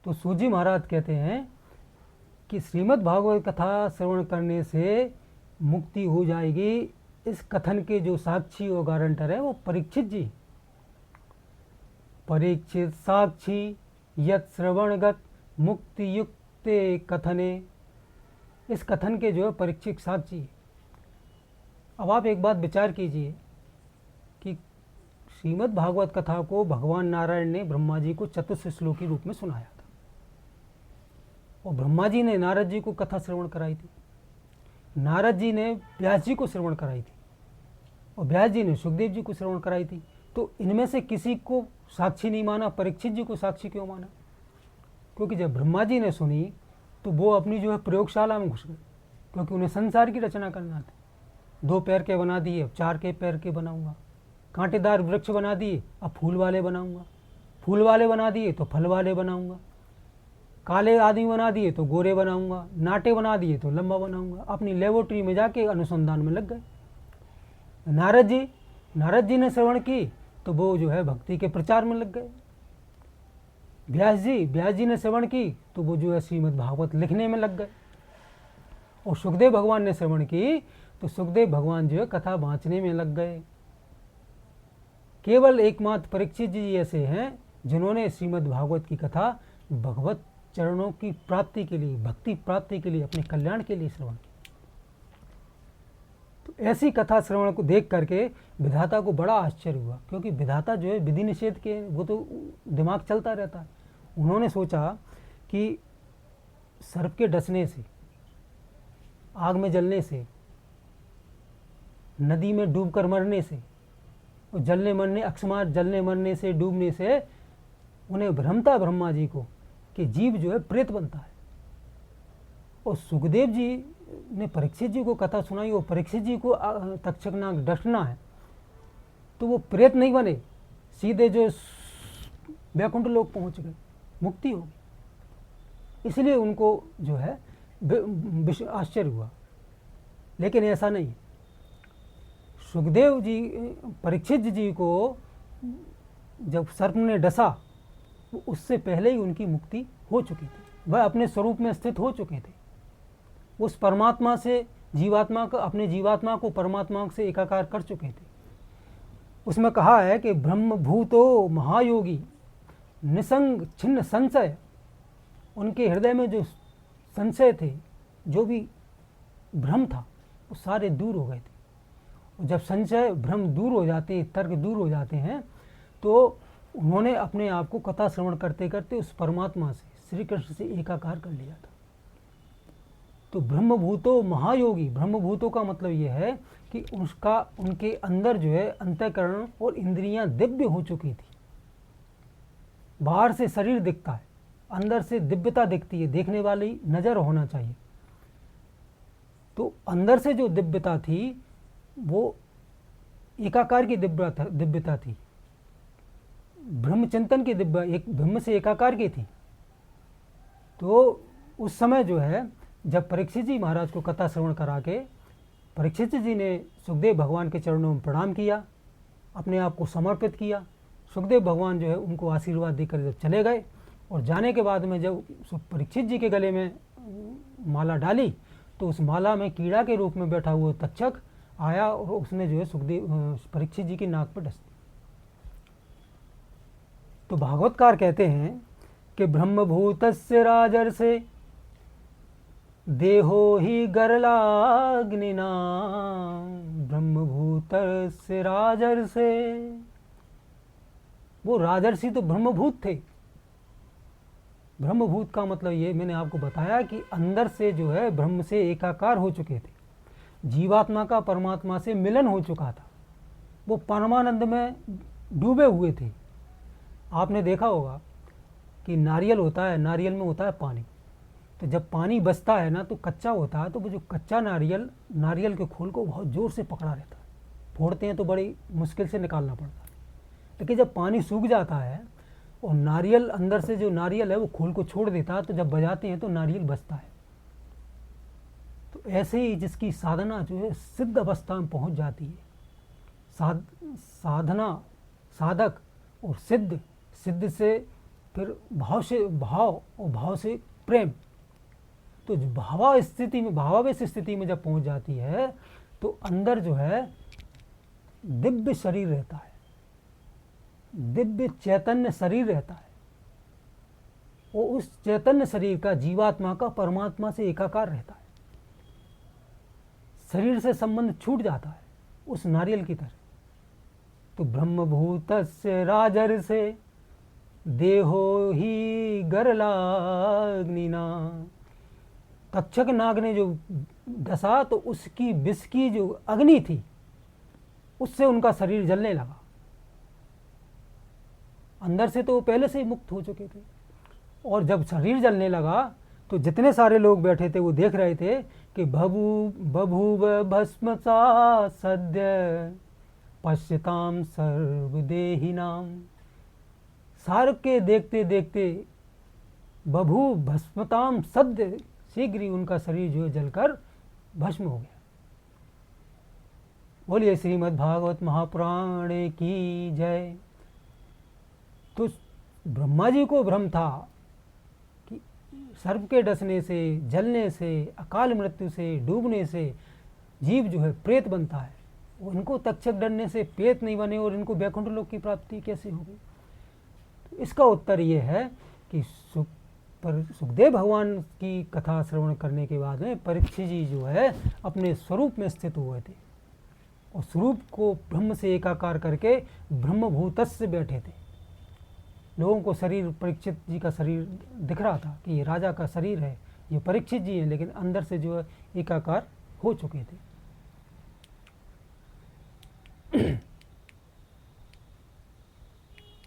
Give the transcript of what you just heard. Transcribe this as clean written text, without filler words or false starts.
तो सूजी महाराज कहते हैं कि श्रीमद् भागवत कथा श्रवण करने से मुक्ति हो जाएगी। इस कथन के जो साक्षी और गारंटर है वो परीक्षित जी। परीक्षित साक्षी यत श्रवणगत मुक्ति युक्ते कथने, इस कथन के जो है परीक्षित साक्षी। अब आप एक बात विचार कीजिए कि श्रीमद् भागवत कथा को भगवान नारायण ने ब्रह्मा जी को चतुर्थ श्लोकी रूप में सुनाया था, और ब्रह्मा जी ने नारद जी को कथा श्रवण कराई थी, नारद जी ने व्यास जी को श्रवण कराई थी, और व्यास जी ने सुखदेव जी को श्रवण कराई थी। तो इनमें से किसी को साक्षी नहीं माना, परीक्षित जी को साक्षी क्यों माना? क्योंकि जब ब्रह्मा जी ने सुनी तो वो अपनी जो है प्रयोगशाला में घुस गए, क्योंकि उन्हें संसार की रचना करना थी। 2 पैर के बना दिए, अब 4 के पैर के बनाऊंगा। कांटेदार वृक्ष बना दिए, अब फूल वाले बनाऊंगा। फूल वाले बना दिए तो फल वाले बनाऊंगा। काले आदमी बना दिए तो गोरे बनाऊंगा। नाटे बना दिए तो लंबा बनाऊंगा। अपनी लेबोरेटरी में जाके अनुसंधान में लग गए। नारद जी ने श्रवण की तो वो जो है भक्ति के प्रचार में लग गए। व्यास जी ने श्रवण की तो वो जो है श्रीमद् भागवत लिखने में लग गए। और सुखदेव भगवान ने श्रवण की तो सुखदेव भगवान जो है कथा बाँचने में लग गए। केवल एकमात्र परीक्षित जी ऐसे हैं जिन्होंने श्रीमद् भागवत की कथा भगवत चरणों की प्राप्ति के लिए, भक्ति प्राप्ति के लिए, अपने कल्याण के लिए श्रवण की। तो ऐसी कथा श्रवण को देख करके विधाता को बड़ा आश्चर्य हुआ, क्योंकि विधाता जो है विधि निषेध के वो तो दिमाग चलता रहता है। उन्होंने सोचा कि सर्प के डसने से, आग में जलने से, नदी में डूबकर मरने से, और अकस्मात जलने मरने से, डूबने से उन्हें भ्रम था ब्रह्मा जी को कि जीव जो है प्रेत बनता है। और सुखदेव जी ने परीक्षित जी को कथा सुनाई, और परीक्षित जी को तक्षक नाग डसना है तो वो प्रेत नहीं बने, सीधे जो वैकुंठ लोक पहुंच गए, मुक्ति होगी। इसलिए उनको जो है आश्चर्य हुआ। लेकिन ऐसा नहीं, सुखदेव जी परीक्षित जी को जब सर्प ने डसा तो उससे पहले ही उनकी मुक्ति हो चुकी थी। वह अपने स्वरूप में स्थित हो चुके थे। उस परमात्मा से जीवात्मा को, अपने जीवात्मा को परमात्मा से एकाकार कर चुके थे। उसमें कहा है कि ब्रह्म भूतो महायोगी निसंग छिन्न संशय, उनके हृदय में जो संशय थे, जो भी भ्रम था, वो सारे दूर हो गए थे। और जब संशय भ्रम दूर हो जाते हैं, तर्क दूर हो जाते हैं, तो उन्होंने अपने आप को कथा श्रवण करते करते उस परमात्मा से, श्री कृष्ण से एकाकार कर लिया था। तो ब्रह्मभूतो महायोगी, ब्रह्मभूतों का मतलब यह है कि उनके अंदर जो है अंतःकरण और इंद्रियां दिव्य हो चुकी थी। बाहर से शरीर दिखता है, अंदर से दिव्यता दिखती है, देखने वाली नज़र होना चाहिए। तो अंदर से जो दिव्यता थी वो एकाकार की दिव्यता थी, ब्रह्मचिंतन की दिव्य, एक ब्रह्म से एकाकार की थी। तो उस समय जो है जब परीक्षित जी महाराज को कथा श्रवण करा के परीक्षित जी ने सुखदेव भगवान के चरणों में प्रणाम किया, अपने आप को समर्पित किया। सुखदेव भगवान जो है उनको आशीर्वाद देकर जब चले गए, और जाने के बाद में जब परीक्षित जी के गले में माला डाली तो उस माला में कीड़ा के रूप में बैठा हुआ तक्षक आया, और उसने जो है परीक्षित जी की नाक पर डस दी। तो भागवतकार कहते हैं कि ब्रह्मभूतस्य राजर्षे देहो ही गरलाग्निना, ब्रह्मभूतस्य राजर्षे। वो राजर्षि तो ब्रह्मभूत थे। ब्रह्मभूत का मतलब ये मैंने आपको बताया कि अंदर से जो है ब्रह्म से एकाकार हो चुके थे, जीवात्मा का परमात्मा से मिलन हो चुका था, वो परमानंद में डूबे हुए थे। आपने देखा होगा कि नारियल होता है, नारियल में होता है पानी, तो जब पानी बचता है ना तो कच्चा होता है, तो वो जो कच्चा नारियल के खोल को बहुत ज़ोर से पकड़ा रहता है, फोड़ते हैं तो बड़ी मुश्किल से निकालना पड़ता है। लेकिन जब पानी सूख जाता है और नारियल अंदर से जो नारियल है वो खोल को छोड़ देता है, तो जब बजाते हैं तो नारियल बचता है। तो ऐसे ही जिसकी साधना जो है सिद्ध अवस्था में पहुंच जाती है, साधक और सिद्ध से फिर भाव से भाव और भाव से प्रेम। तो भावावेश स्थिति में जब पहुंच जाती है तो अंदर जो है दिव्य शरीर रहता है, दिव्य चैतन्य शरीर रहता है। वो उस चैतन्य शरीर का जीवात्मा का परमात्मा से एकाकार रहता है। शरीर से संबंध छूट जाता है उस नारियल की तरह। तो ब्रह्मभूतस्य राजर्षे देहो ही गरलाग्निना। तक्षक नाग ने जो डसा तो उसकी विष की जो अग्नि थी उससे उनका शरीर जलने लगा। अंदर से तो वो पहले से ही मुक्त हो चुके थे, और जब शरीर जलने लगा तो जितने सारे लोग बैठे थे वो देख रहे थे कि बभूव भस्मसा सद्य पश्यताम सर्वदेहिनाम। सार के देखते देखते बभू भस्मताम सद्य, शीघ्र ही उनका शरीर जो है जलकर भस्म हो गया। बोलिए श्रीमद् भागवत महापुराण की जय। तो ब्रह्मा जी को भ्रम था कि सर्प के डसने से, जलने से, अकाल मृत्यु से, डूबने से जीव जो है प्रेत बनता है। उनको तक्षक डरने से प्रेत नहीं बने और इनको वैकुंठ लोक की प्राप्ति कैसे होगी? तो इसका उत्तर ये है कि सुखदेव भगवान की कथा श्रवण करने के बाद में परीक्षित जी जो है अपने स्वरूप में स्थित हुए थे और स्वरूप को ब्रह्म से एकाकार करके ब्रह्मभूतस्य बैठे थे। लोगों को शरीर, परीक्षित जी का शरीर दिख रहा था कि ये राजा का शरीर है, ये परीक्षित जी हैं, लेकिन अंदर से जो है एकाकार हो चुके थे।